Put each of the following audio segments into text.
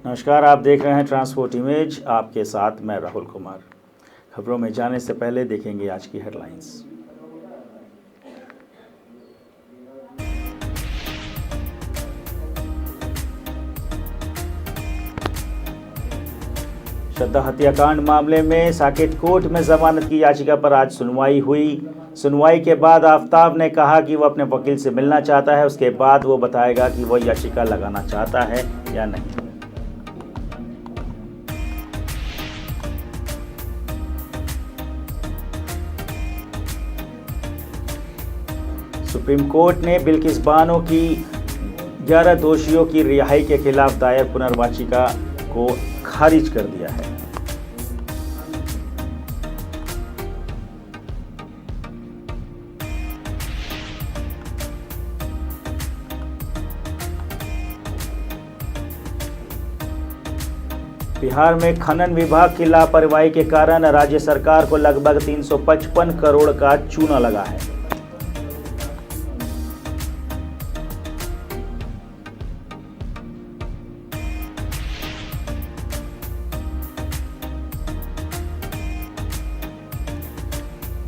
नमस्कार, आप देख रहे हैं ट्रांसपोर्ट इमेज। आपके साथ मैं राहुल कुमार। खबरों में जाने से पहले देखेंगे आज की हेडलाइंस। श्रद्धा हत्याकांड मामले में साकेत कोर्ट में जमानत की याचिका पर आज सुनवाई हुई। सुनवाई के बाद आफताब ने कहा कि वो अपने वकील से मिलना चाहता है। उसके बाद वो बताएगा कि वो याचिका लगाना चाहता है या नहीं। सुप्रीम कोर्ट ने बिल्किस बानो की 11 दोषियों की रिहाई के खिलाफ दायर पुनर्याचिका को खारिज कर दिया है। बिहार में खनन विभाग की लापरवाही के कारण राज्य सरकार को लगभग 355 करोड़ का चूना लगा है।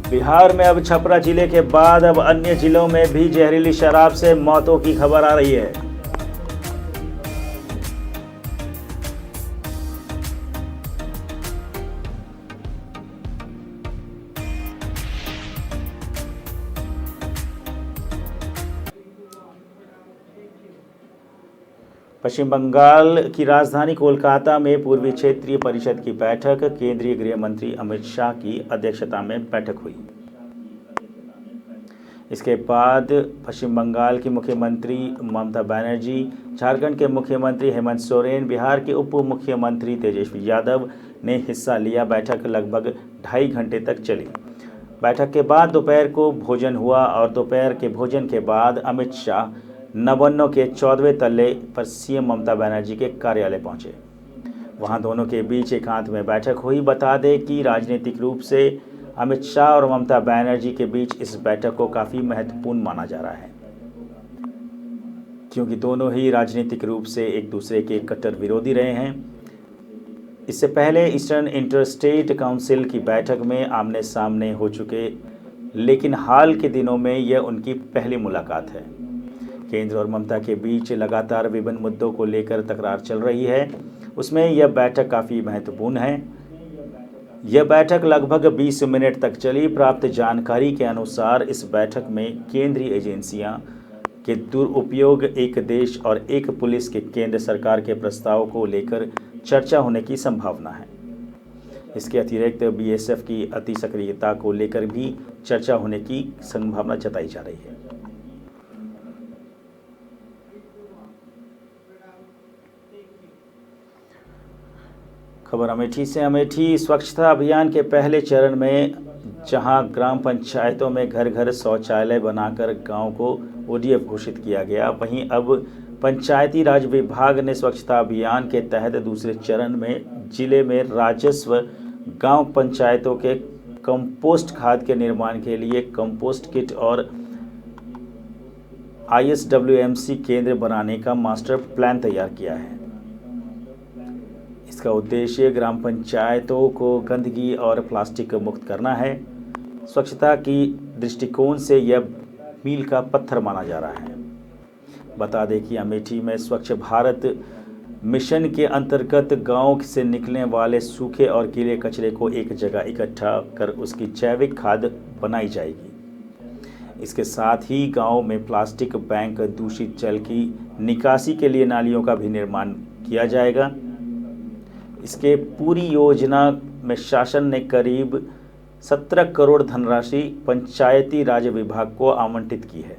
बिहार में अब छपरा जिले के बाद अब अन्य जिलों में भी जहरीली शराब से मौतों की खबर आ रही है। पश्चिम बंगाल की राजधानी कोलकाता में पूर्वी क्षेत्रीय परिषद की बैठक, केंद्रीय गृह मंत्री अमित शाह की अध्यक्षता में बैठक हुई। इसके बाद पश्चिम बंगाल की मुख्यमंत्री ममता बनर्जी, झारखंड के मुख्यमंत्री हेमंत सोरेन, बिहार के उप मुख्यमंत्री तेजस्वी यादव ने हिस्सा लिया। बैठक लगभग 2.5 घंटे तक चली। बैठक के बाद दोपहर को भोजन हुआ और दोपहर के भोजन के बाद अमित शाह नवान्न के 14वें तल्ले पर सीएम ममता बनर्जी के कार्यालय पहुंचे। वहां दोनों के बीच एकांत में बैठक हुई। बता दें कि राजनीतिक रूप से अमित शाह और ममता बनर्जी के बीच इस बैठक को काफ़ी महत्वपूर्ण माना जा रहा है, क्योंकि दोनों ही राजनीतिक रूप से एक दूसरे के कट्टर विरोधी रहे हैं। इससे पहले ईस्टर्न इंटरस्टेट काउंसिल की बैठक में आमने सामने हो चुके, लेकिन हाल के दिनों में यह उनकी पहली मुलाकात है। केंद्र और ममता के बीच लगातार विभिन्न मुद्दों को लेकर तकरार चल रही है, उसमें यह बैठक काफ़ी महत्वपूर्ण है। यह बैठक लगभग 20 मिनट तक चली। प्राप्त जानकारी के अनुसार इस बैठक में केंद्रीय एजेंसियां के दुरुपयोग, एक देश और एक पुलिस के केंद्र सरकार के प्रस्ताव को लेकर चर्चा होने की संभावना है। इसके अतिरिक्त बीएसएफ की अति सक्रियता को लेकर भी चर्चा होने की संभावना जताई जा रही है। खबर अमेठी से। अमेठी स्वच्छता अभियान के पहले चरण में जहां ग्राम पंचायतों में घर घर शौचालय बनाकर गांव को ओडीएफ घोषित किया गया, वहीं अब पंचायती राज विभाग ने स्वच्छता अभियान के तहत दूसरे चरण में जिले में राजस्व गांव पंचायतों के कंपोस्ट खाद के निर्माण के लिए कंपोस्ट किट और ISWMC केंद्र बनाने का मास्टर प्लान तैयार किया है। इसका उद्देश्य ग्राम पंचायतों को गंदगी और प्लास्टिक मुक्त करना है। स्वच्छता की दृष्टिकोण से यह मील का पत्थर माना जा रहा है। बता दें कि अमेठी में स्वच्छ भारत मिशन के अंतर्गत गांव से निकलने वाले सूखे और गीले कचरे को एक जगह इकट्ठा कर उसकी जैविक खाद बनाई जाएगी। इसके साथ ही गांव में प्लास्टिक बैंक, दूषित जल की निकासी के लिए नालियों का भी निर्माण किया जाएगा। इसके पूरी योजना में शासन ने करीब 17 करोड़ धनराशि पंचायती राज विभाग को आवंटित की है।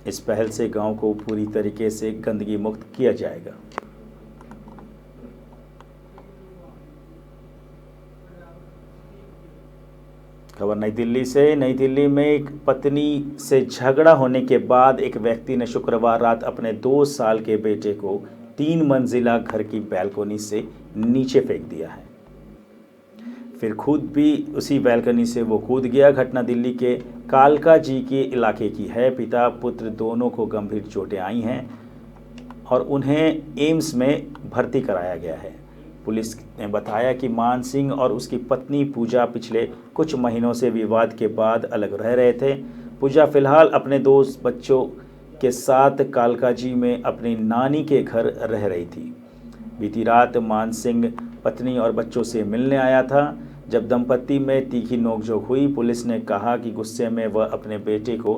इस पहल से गांव को पूरी तरीके से गंदगी मुक्त किया जाएगा। खबर नई दिल्ली से। नई दिल्ली में एक पत्नी से झगड़ा होने के बाद एक व्यक्ति ने शुक्रवार रात अपने 2 साल के बेटे को 3 मंजिला घर की बैल्कनी से नीचे फेंक दिया है। फिर खुद भी उसी बैल्कनी से वो कूद गया। घटना दिल्ली के कालका जी के इलाके की है। पिता पुत्र दोनों को गंभीर चोटें आई हैं। और उन्हें एम्स में भर्ती कराया गया है। पुलिस ने बताया कि मान सिंह और उसकी पत्नी पूजा पिछले कुछ महीनों से विवाद के बाद अलग रह रहे थे। पूजा फिलहाल अपने 2 बच्चों के साथ कालकाजी में अपनी नानी के घर रह रही थी। बीती रात मान सिंह पत्नी और बच्चों से मिलने आया था। जब दंपति में तीखी नोकझोंक हुई, पुलिस ने कहा कि गुस्से में वह अपने बेटे को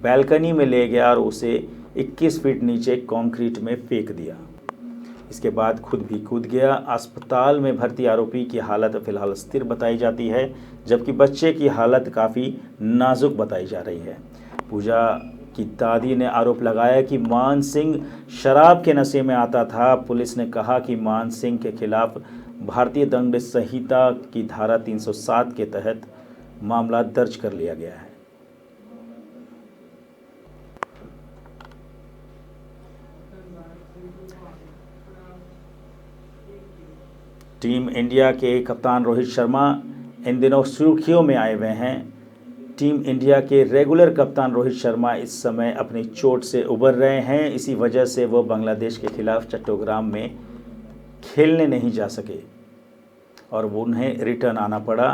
बालकनी में ले गया और उसे 21 फीट नीचे कंक्रीट में फेंक दिया। इसके बाद खुद भी कूद गया। अस्पताल में भर्ती आरोपी की हालत फिलहाल स्थिर बताई जाती है, जबकि बच्चे की हालत काफ़ी नाजुक बताई जा रही है। पूजा की दादी ने आरोप लगाया कि मान सिंह शराब के नशे में आता था। पुलिस ने कहा कि मान सिंह के खिलाफ भारतीय दंड संहिता की धारा 307 के तहत मामला दर्ज कर लिया गया है। टीम इंडिया के कप्तान रोहित शर्मा इन दिनों सुर्खियों में आए हुए हैं। टीम इंडिया के रेगुलर कप्तान रोहित शर्मा इस समय अपनी चोट से उबर रहे हैं। इसी वजह से वो बांग्लादेश के खिलाफ चट्टोग्राम में खेलने नहीं जा सके और उन्हें रिटर्न आना पड़ा।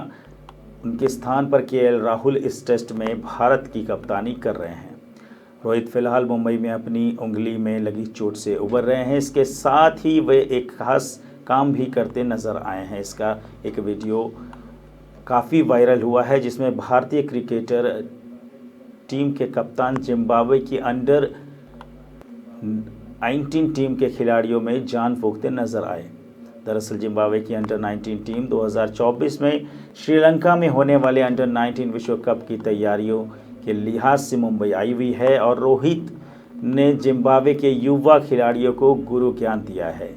उनके स्थान पर केएल राहुल इस टेस्ट में भारत की कप्तानी कर रहे हैं। रोहित फिलहाल मुंबई में अपनी उंगली में लगी चोट से उबर रहे हैं। इसके साथ ही वे एक खास काम भी करते नजर आए हैं। इसका एक वीडियो काफ़ी वायरल हुआ है, जिसमें भारतीय क्रिकेटर टीम के कप्तान जिम्बाब्वे की अंडर 19 टीम के खिलाड़ियों में जान फूंकते नजर आए। दरअसल जिम्बाब्वे की अंडर 19 टीम 2024 में श्रीलंका में होने वाले अंडर 19 विश्व कप की तैयारियों के लिहाज से मुंबई आई हुई है और रोहित ने जिम्बाब्वे के युवा खिलाड़ियों को गुरु ज्ञान दिया है।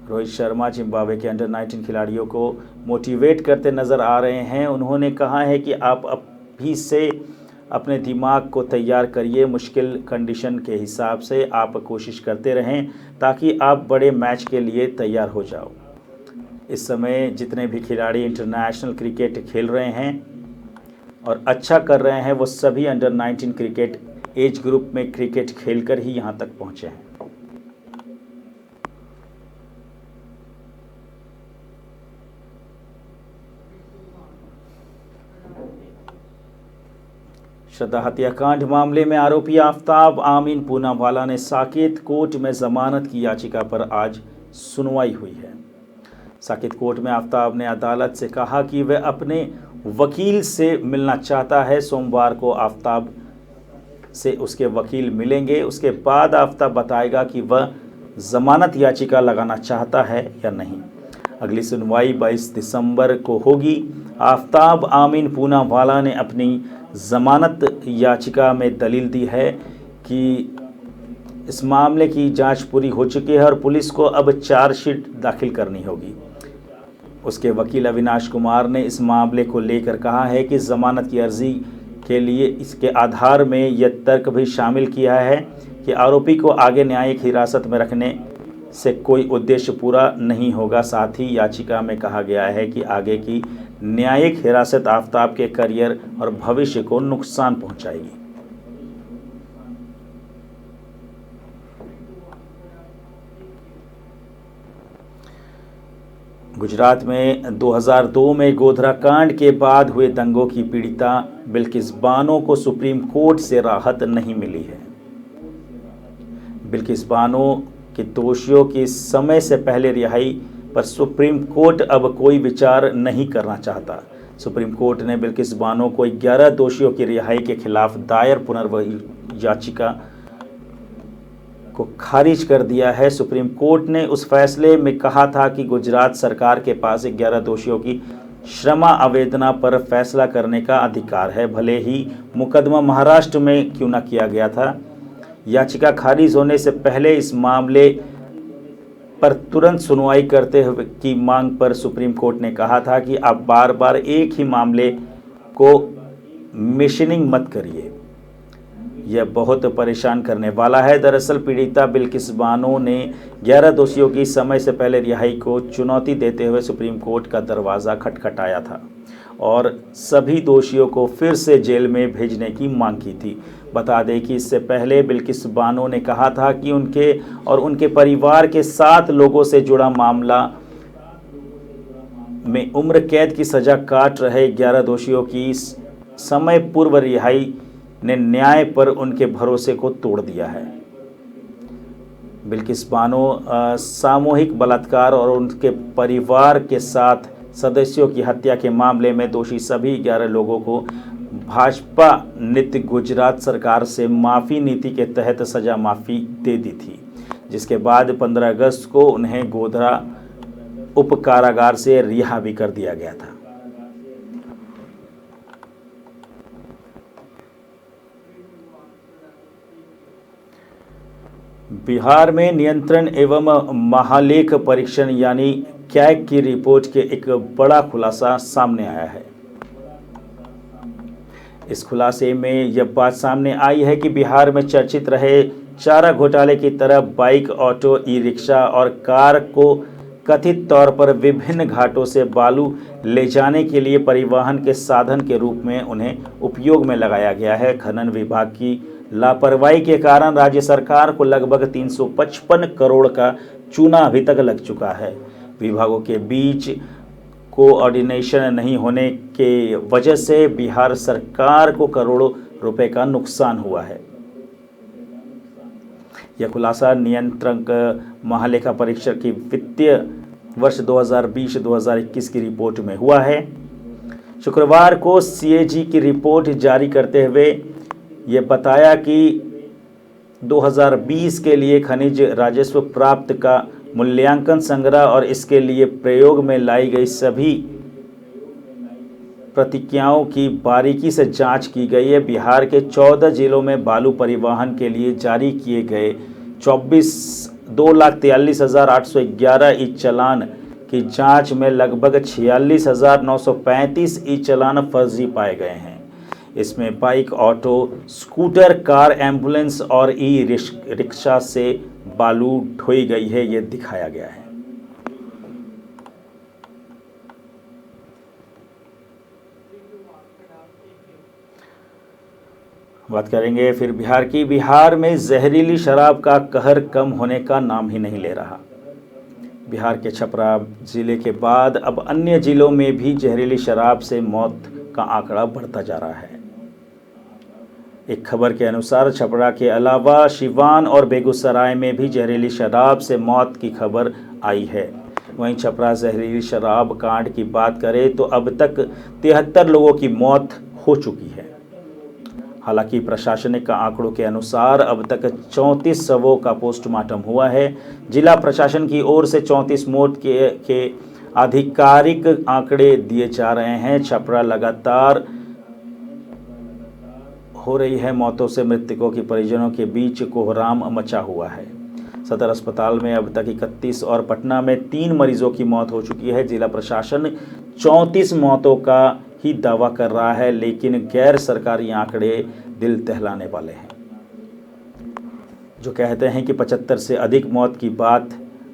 रोहित शर्मा जिम्बाब्वे के अंडर 19 खिलाड़ियों को मोटिवेट करते नज़र आ रहे हैं। उन्होंने कहा है कि आप अभी से अपने दिमाग को तैयार करिए, मुश्किल कंडीशन के हिसाब से आप कोशिश करते रहें ताकि आप बड़े मैच के लिए तैयार हो जाओ। इस समय जितने भी खिलाड़ी इंटरनेशनल क्रिकेट खेल रहे हैं और अच्छा कर रहे हैं, वो सभी अंडर 19 क्रिकेट एज ग्रुप में क्रिकेट खेलकर ही यहाँ तक पहुँचे हैं। श्रद्धा हत्याकांड मामले में आरोपी आफ्ताब आमीन पूनावाला ने साकेत कोर्ट में जमानत की याचिका पर आज सुनवाई हुई है। साकेत कोर्ट में आफ्ताब ने अदालत से कहा कि वह अपने वकील से मिलना चाहता है। सोमवार को आफ्ताब से उसके वकील मिलेंगे। उसके बाद आफ्ताब बताएगा कि वह जमानत याचिका लगाना चाहता है या नहीं। अगली सुनवाई 22 दिसंबर को होगी। आफ्ताब आमीन पूनावाला ने अपनी जमानत याचिका में दलील दी है कि इस मामले की जांच पूरी हो चुकी है और पुलिस को अब चार्जशीट दाखिल करनी होगी। उसके वकील अविनाश कुमार ने इस मामले को लेकर कहा है कि जमानत की अर्जी के लिए इसके आधार में यह तर्क भी शामिल किया है कि आरोपी को आगे न्यायिक हिरासत में रखने से कोई उद्देश्य पूरा नहीं होगा। साथ ही याचिका में कहा गया है कि आगे की न्यायिक हिरासत आफ्ताब के करियर और भविष्य को नुकसान पहुंचाएगी। गुजरात में 2002 में गोधरा कांड के बाद हुए दंगों की पीड़िता बिल्किस बानो को सुप्रीम कोर्ट से राहत नहीं मिली है। बिल्किस बानो के दोषियों की समय से पहले रिहाई पर सुप्रीम कोर्ट अब कोई विचार नहीं करना चाहता। सुप्रीम कोर्ट ने बिल्किस बानो को 11 दोषियों की रिहाई के खिलाफ दायर पुनर्विचार याचिका को खारिज कर दिया है। सुप्रीम कोर्ट ने उस फैसले में कहा था कि गुजरात सरकार के पास 11 दोषियों की क्षमा आवेदना पर फैसला करने का अधिकार है, भले ही मुकदमा महाराष्ट्र में क्यों न किया गया था। याचिका खारिज होने से पहले इस मामले पर तुरंत सुनवाई करते हुए की मांग पर सुप्रीम कोर्ट ने कहा था कि आप बार बार एक ही मामले को मिशनिंग मत करिए, यह बहुत परेशान करने वाला है। दरअसल पीड़िता बिल्किस बानो ने 11 दोषियों की समय से पहले रिहाई को चुनौती देते हुए सुप्रीम कोर्ट का दरवाज़ा खटखटाया था। और सभी दोषियों को फिर से जेल में भेजने की मांग की थी। बता दें कि इससे पहले बिल्किस बानो ने कहा था कि उनके और उनके परिवार के 7 लोगों से जुड़ा मामला में उम्र कैद की सज़ा काट रहे 11 दोषियों की समय पूर्व रिहाई ने न्याय पर उनके भरोसे को तोड़ दिया है। बिल्किस बानो सामूहिक बलात्कार और उनके परिवार के 7 सदस्यों की हत्या के मामले में दोषी सभी 11 लोगों को भाजपा नीति गुजरात सरकार से माफ़ी नीति के तहत सज़ा माफ़ी दे दी थी, जिसके बाद 15 अगस्त को उन्हें गोधरा उप कारागार से रिहा भी कर दिया गया था। बिहार में नियंत्रण एवं महालेख परीक्षण यानी कैग की रिपोर्ट के एक बड़ा खुलासा सामने आया है। इस खुलासे में यह बात सामने आई है कि बिहार में चर्चित रहे चारा घोटाले की तरह बाइक, ऑटो, ई रिक्शा और कार को कथित तौर पर विभिन्न घाटों से बालू ले जाने के लिए परिवहन के साधन के रूप में उन्हें उपयोग में लगाया गया है। खनन विभाग की लापरवाही के कारण राज्य सरकार को लगभग 355 करोड़ का चूना अभी तक लग चुका है। विभागों के बीच कोऑर्डिनेशन नहीं होने के वजह से बिहार सरकार को करोड़ों रुपए का नुकसान हुआ है। यह खुलासा नियंत्रक महालेखा परीक्षक की वित्तीय वर्ष 2020-2021 की रिपोर्ट में हुआ है। शुक्रवार को सीएजी की रिपोर्ट जारी करते हुए ये बताया कि 2020 के लिए खनिज राजस्व प्राप्त का मूल्यांकन, संग्रह और इसके लिए प्रयोग में लाई गई सभी प्रतिक्रियाओं की बारीकी से जांच की गई है। बिहार के 14 जिलों में बालू परिवहन के लिए जारी किए गए 2,43,811 ई चालान की जांच में लगभग 46,935 ई चालान फर्जी पाए गए हैं। इसमें bike, auto, scooter, car, ambulance और ई रिक्शा से बालू ढोई गई है, ये दिखाया गया है। बात करेंगे फिर बिहार की। बिहार में जहरीली शराब का कहर कम होने का नाम ही नहीं ले रहा। बिहार के छपरा जिले के बाद अब अन्य जिलों में भी जहरीली शराब से मौत का आंकड़ा बढ़ता जा रहा है। एक खबर के अनुसार छपरा के अलावा सिवान और बेगूसराय में भी जहरीली शराब से मौत की खबर आई है। वहीं छपरा जहरीली शराब कांड की बात करें तो अब तक 73 लोगों की मौत हो चुकी है। हालांकि प्रशासनिक आंकड़ों के अनुसार अब तक 34 शवों का पोस्टमार्टम हुआ है। जिला प्रशासन की ओर से 34 मौत के आधिकारिक आंकड़े दिए जा रहे हैं। छपरा लगातार हो रही है मौतों से मृतकों के परिजनों के बीच कोहराम मचा हुआ है। सदर अस्पताल में अब तक 31 और पटना में 3 मरीजों की मौत हो चुकी है। जिला प्रशासन 34 मौतों का ही दावा कर रहा है, लेकिन गैर सरकारी आंकड़े दिल दहलाने वाले हैं, जो कहते हैं कि 75 से अधिक मौत की बात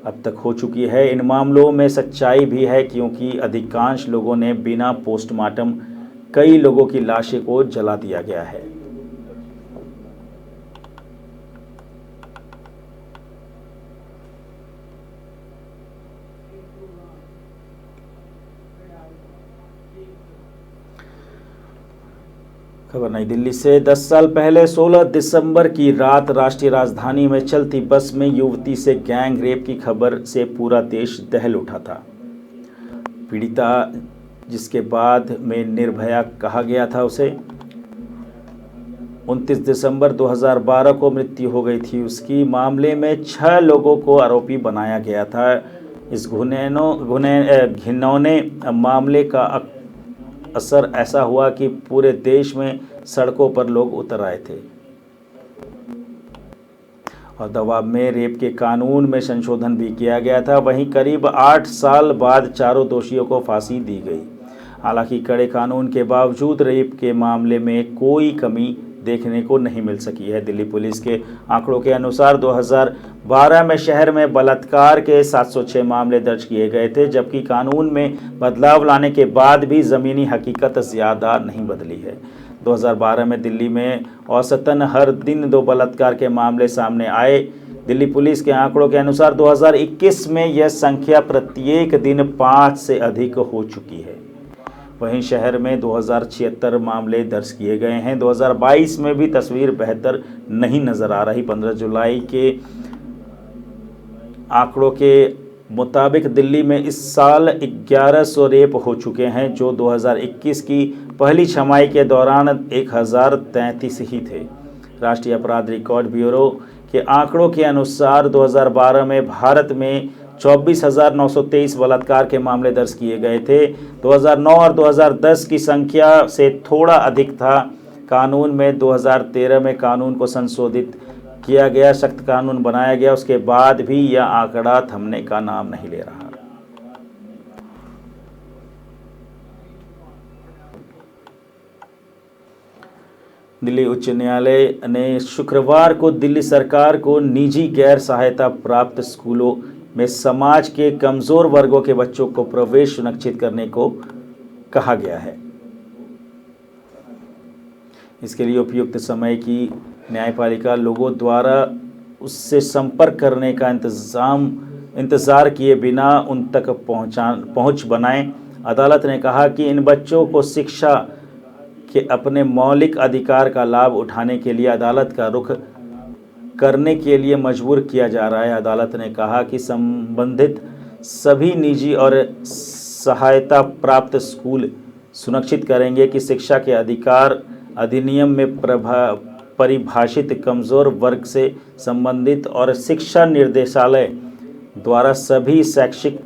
अब तक हो चुकी है। इन मामलों में सच्चाई भी है, क्योंकि अधिकांश लोगों ने बिना पोस्टमार्टम कई लोगों की लाशें को जला दिया गया है। खबर नई दिल्ली से। 10 साल पहले 16 दिसंबर की रात राष्ट्रीय राजधानी में चलती बस में युवती से गैंग रेप की खबर से पूरा देश दहल उठा था। पीड़िता, जिसके बाद में निर्भया कहा गया था, उसे 29 दिसंबर 2012 को मृत्यु हो गई थी। उसकी मामले में 6 लोगों को आरोपी बनाया गया था। इस घिनौने मामले का असर ऐसा हुआ कि पूरे देश में सड़कों पर लोग उतर आए थे और दबाव में रेप के कानून में संशोधन भी किया गया था। वहीं करीब 8 साल बाद चारों दोषियों को फांसी दी गई। हालांकि कड़े कानून के बावजूद रेप के मामले में कोई कमी देखने को नहीं मिल सकी है। दिल्ली पुलिस के आंकड़ों के अनुसार 2012 में शहर में बलात्कार के 706 मामले दर्ज किए गए थे, जबकि कानून में बदलाव लाने के बाद भी ज़मीनी हकीकत ज़्यादा नहीं बदली है। 2012 में दिल्ली में औसतन हर दिन 2 बलात्कार के मामले सामने आए। दिल्ली पुलिस के आंकड़ों के अनुसार 2021 में यह संख्या प्रत्येक दिन 5 से अधिक हो चुकी है। वहीं शहर में 2076 मामले दर्ज किए गए हैं। 2022 में भी तस्वीर बेहतर नहीं नजर आ रही। 15 जुलाई के आंकड़ों के मुताबिक दिल्ली में इस साल 1100 रेप हो चुके हैं, जो 2021 की पहली छमाही के दौरान 1033 ही थे। राष्ट्रीय अपराध रिकॉर्ड ब्यूरो के आंकड़ों के अनुसार 2012 में भारत में 24,923 बलात्कार के मामले दर्ज किए गए थे। 2009 और 2010 की संख्या से थोड़ा अधिक था। कानून में 2013 में कानून को संशोधित किया गया, सख्त कानून बनाया गया, उसके बाद भी यह आंकड़ा थमने का नाम नहीं ले रहा। दिल्ली उच्च न्यायालय ने शुक्रवार को दिल्ली सरकार को निजी गैर सहायता प्राप्त स्कूलों में समाज के कमज़ोर वर्गों के बच्चों को प्रवेश सुनिश्चित करने को कहा गया है। इसके लिए उपयुक्त समय की न्यायपालिका लोगों द्वारा उससे संपर्क करने का इंतज़ार किए बिना उन तक पहुंच बनाएं। अदालत ने कहा कि इन बच्चों को शिक्षा के अपने मौलिक अधिकार का लाभ उठाने के लिए अदालत का रुख करने के लिए मजबूर किया जा रहा है। अदालत ने कहा कि संबंधित सभी निजी और सहायता प्राप्त स्कूल सुनिश्चित करेंगे कि शिक्षा के अधिकार अधिनियम में परिभाषित कमज़ोर वर्ग से संबंधित और शिक्षा निर्देशालय द्वारा सभी शैक्षिक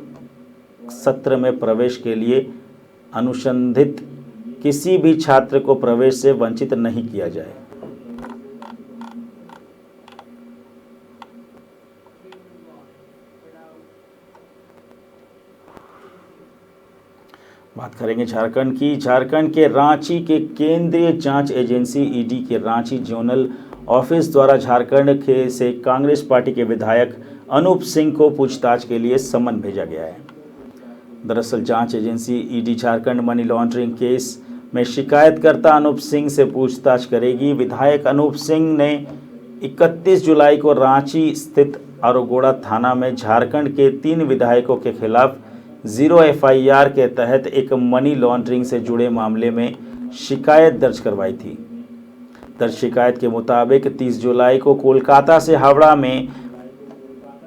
सत्र में प्रवेश के लिए अनुशंसित किसी भी छात्र को प्रवेश से वंचित नहीं किया जाए। बात करेंगे झारखंड की। झारखंड के रांची के केंद्रीय जांच एजेंसी ईडी के रांची जोनल ऑफिस द्वारा झारखंड से कांग्रेस पार्टी के विधायक अनूप सिंह को पूछताछ के लिए समन भेजा गया है। दरअसल जांच agency ED Jharkhand money laundering case में शिकायतकर्ता अनूप सिंह से पूछताछ करेगी। विधायक अनूप सिंह ने 31 जुलाई को रांची स्थित आरोगोड़ा थाना में झारखंड के 3 विधायकों के खिलाफ 0 FIR के तहत एक मनी लॉन्ड्रिंग से जुड़े मामले में शिकायत दर्ज करवाई थी। दर्ज शिकायत के मुताबिक 30 जुलाई को कोलकाता से हावड़ा में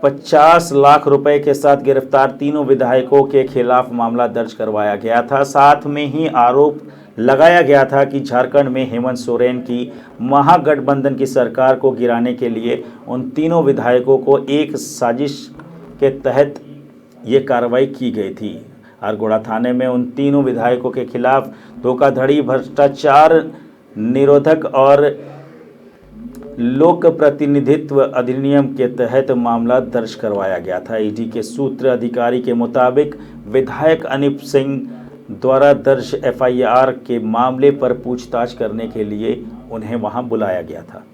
50 लाख रुपए के साथ गिरफ्तार तीनों विधायकों के खिलाफ मामला दर्ज करवाया गया था। साथ में ही आरोप लगाया गया था कि झारखंड में हेमंत सोरेन की महागठबंधन की सरकार को गिराने के लिए उन तीनों विधायकों को एक साजिश के तहत ये कार्रवाई की गई थी। आरगोड़ा थाने में उन तीनों विधायकों के खिलाफ धोखाधड़ी, भ्रष्टाचार निरोधक और लोक प्रतिनिधित्व अधिनियम के तहत मामला दर्ज करवाया गया था। ईडी के सूत्र अधिकारी के मुताबिक विधायक अनूप सिंह द्वारा दर्ज FIR के मामले पर पूछताछ करने के लिए उन्हें वहां बुलाया गया था।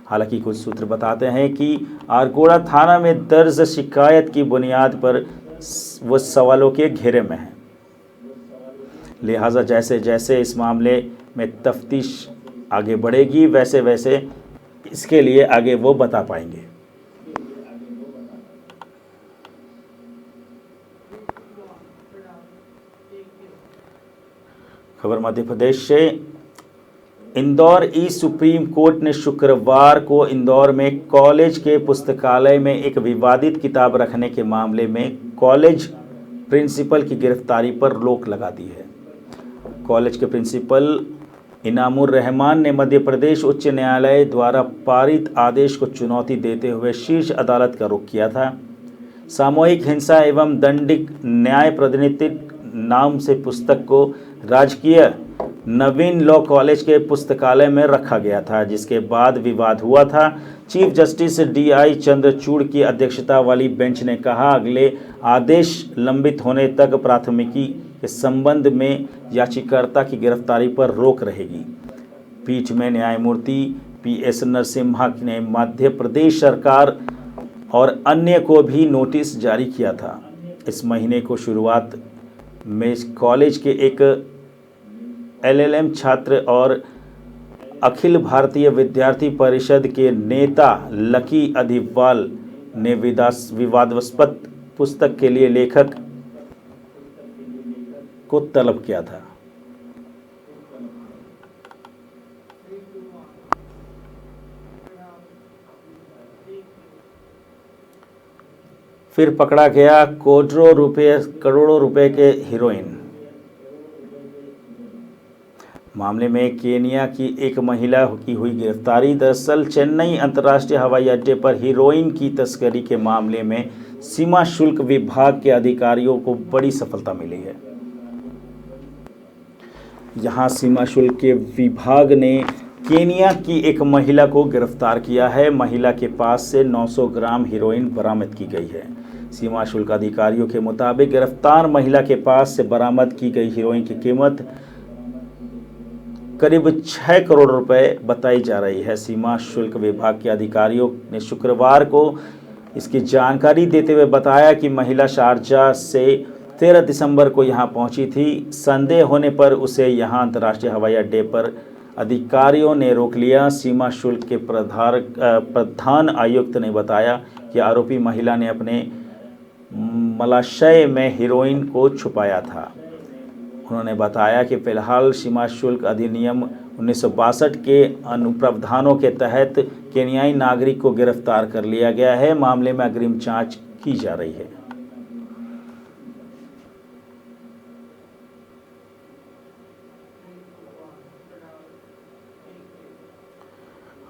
हालांकि कुछ सूत्र बताते हैं कि आरगोड़ा थाना में दर्ज शिकायत की बुनियाद पर वो सवालों के घेरे में है। लिहाजा जैसे जैसे इस मामले में तफ्तीश आगे बढ़ेगी वैसे वैसे इसके लिए आगे वो बता पाएंगे। खबर मध्य प्रदेश से। इंदौर सुप्रीम कोर्ट ने शुक्रवार को इंदौर में कॉलेज के पुस्तकालय में एक विवादित किताब रखने के मामले में कॉलेज प्रिंसिपल की गिरफ्तारी पर रोक लगा दी है। कॉलेज के प्रिंसिपल इनामुर रहमान ने मध्य प्रदेश उच्च न्यायालय द्वारा पारित आदेश को चुनौती देते हुए शीर्ष अदालत का रुख किया था। सामूहिक हिंसा एवं दंडिक न्याय प्रतिनिधित्व नाम से पुस्तक को राजकीय नवीन लॉ कॉलेज के पुस्तकालय में रखा गया था, जिसके बाद विवाद हुआ था। चीफ जस्टिस DI चंद्रचूड़ की अध्यक्षता वाली बेंच ने कहा, अगले आदेश लंबित होने तक प्राथमिकी के संबंध में याचिकाकर्ता की गिरफ्तारी पर रोक रहेगी। पीठ में न्यायमूर्ति PS नरसिम्हा ने मध्य प्रदेश सरकार और अन्य को भी नोटिस जारी किया था। इस महीने को शुरुआत में कॉलेज के एक LLM छात्र और अखिल भारतीय विद्यार्थी परिषद के नेता लकी अधिवाल ने विवादास्पद पुस्तक के लिए लेखक को तलब किया था। फिर पकड़ा गया करोड़ों रुपए के हीरोइन। मामले में केनिया की एक महिला की हुई गिरफ्तारी। दरअसल चेन्नई अंतर्राष्ट्रीय हवाई अड्डे पर हीरोइन की तस्करी के मामले में सीमा शुल्क विभाग के अधिकारियों को बड़ी सफलता मिली है। यहां सीमा शुल्क के विभाग ने केनिया की एक महिला को गिरफ्तार किया है। महिला के पास से 900 ग्राम हीरोइन बरामद की गई है। सीमा शुल्क अधिकारियों के मुताबिक गिरफ्तार महिला के पास से बरामद की गई हीरोइन की कीमत करीब 6 करोड़ रुपए बताई जा रही है। सीमा शुल्क विभाग के अधिकारियों ने शुक्रवार को इसकी जानकारी देते हुए बताया कि महिला शारजाह से 13 दिसंबर को यहां पहुंची थी। संदेह होने पर उसे यहां अंतर्राष्ट्रीय हवाई अड्डे पर अधिकारियों ने रोक लिया। सीमा शुल्क के प्रधान आयुक्त ने बताया कि आरोपी महिला ने अपने मलाशय में हीरोइन को छुपाया था। उन्होंने बताया कि फिलहाल सीमा शुल्क अधिनियम 1962 के अनुप्रावधानों के तहत केन्याई नागरिक को गिरफ्तार कर लिया गया है। मामले में अग्रिम जांच की जा रही है।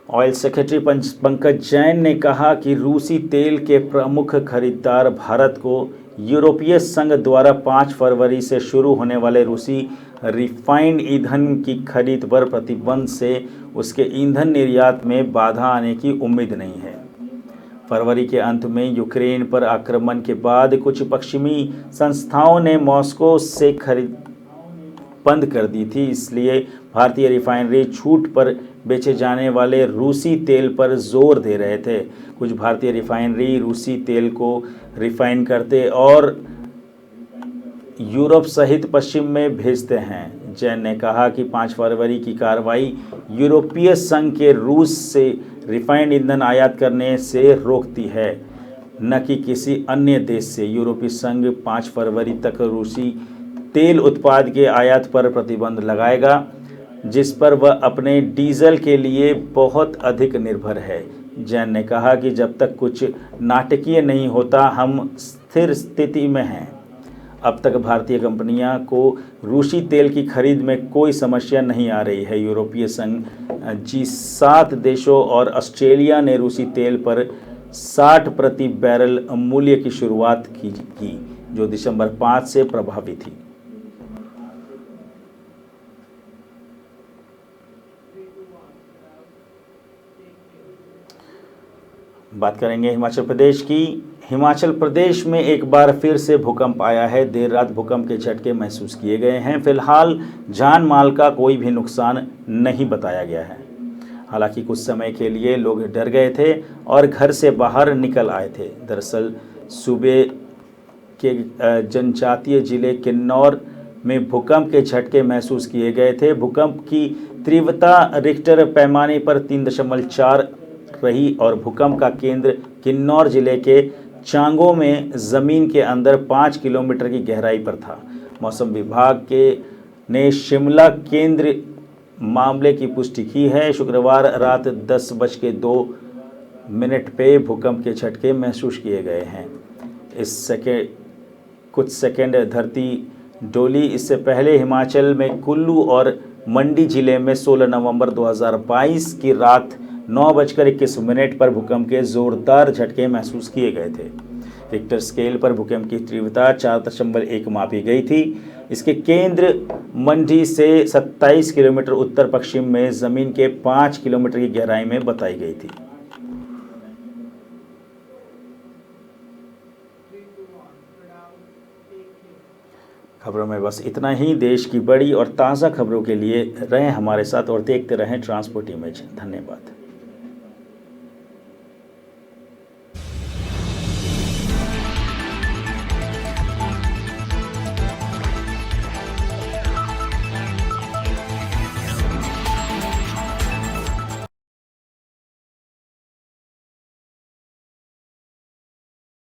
ऑयल सेक्रेटरी पंकज जैन ने कहा कि रूसी तेल के प्रमुख खरीदार भारत को यूरोपीय संघ द्वारा 5 फरवरी से शुरू होने वाले रूसी रिफाइंड ईंधन की खरीद पर प्रतिबंध से उसके ईंधन निर्यात में बाधा आने की उम्मीद नहीं है। फरवरी के अंत में यूक्रेन पर आक्रमण के बाद कुछ पश्चिमी संस्थाओं ने मॉस्को से खरीद बंद कर दी थी, इसलिए भारतीय रिफाइनरी छूट पर बेचे जाने वाले रूसी तेल पर जोर दे रहे थे। कुछ भारतीय रिफाइनरी रूसी तेल को रिफाइन करते और यूरोप सहित पश्चिम में भेजते हैं। जैन ने कहा कि 5 फरवरी की कार्रवाई यूरोपीय संघ के रूस से रिफाइंड ईंधन आयात करने से रोकती है, न कि किसी अन्य देश से। यूरोपीय संघ 5 फरवरी तक रूसी तेल उत्पाद के आयात पर प्रतिबंध लगाएगा, जिस पर वह अपने डीजल के लिए बहुत अधिक निर्भर है। जैन ने कहा कि जब तक कुछ नाटकीय नहीं होता, हम स्थिर स्थिति में हैं। अब तक भारतीय कंपनियां को रूसी तेल की खरीद में कोई समस्या नहीं आ रही है। यूरोपीय संघ G7 देशों और ऑस्ट्रेलिया ने रूसी तेल पर 60 प्रति बैरल मूल्य की शुरुआत की, जो दिसंबर 5 से प्रभावी थी। बात करेंगे हिमाचल प्रदेश की। हिमाचल प्रदेश में एक बार फिर से भूकंप आया है। देर रात भूकंप के झटके महसूस किए गए हैं। फिलहाल जान माल का कोई भी नुकसान नहीं बताया गया है। हालांकि कुछ समय के लिए लोग डर गए थे और घर से बाहर निकल आए थे। दरअसल सूबे के जनजातीय जिले किन्नौर में भूकंप के झटके महसूस किए गए थे। भूकंप की तीव्रता रिक्टर पैमाने पर 3.4 रही और भूकंप का केंद्र किन्नौर जिले के चांगो में ज़मीन के अंदर 5 किलोमीटर की गहराई पर था। मौसम विभाग ने शिमला केंद्र मामले की पुष्टि की है। शुक्रवार रात 10:02 पे भूकंप के झटके महसूस किए गए हैं। कुछ सेकेंड धरती डोली। इससे पहले हिमाचल में कुल्लू और मंडी जिले में 16 नवंबर 2022 की रात 9:21 पर भूकंप के जोरदार झटके महसूस किए गए थे। रिक्टर स्केल पर भूकंप की तीव्रता 4.1 मापी गई थी। इसके केंद्र मंडी से 27 किलोमीटर उत्तर पश्चिम में जमीन के 5 किलोमीटर की गहराई में बताई गई थी। खबरों में बस इतना ही। देश की बड़ी और ताज़ा खबरों के लिए रहें हमारे साथ और देखते रहें ट्रांसपोर्ट इमेज। धन्यवाद।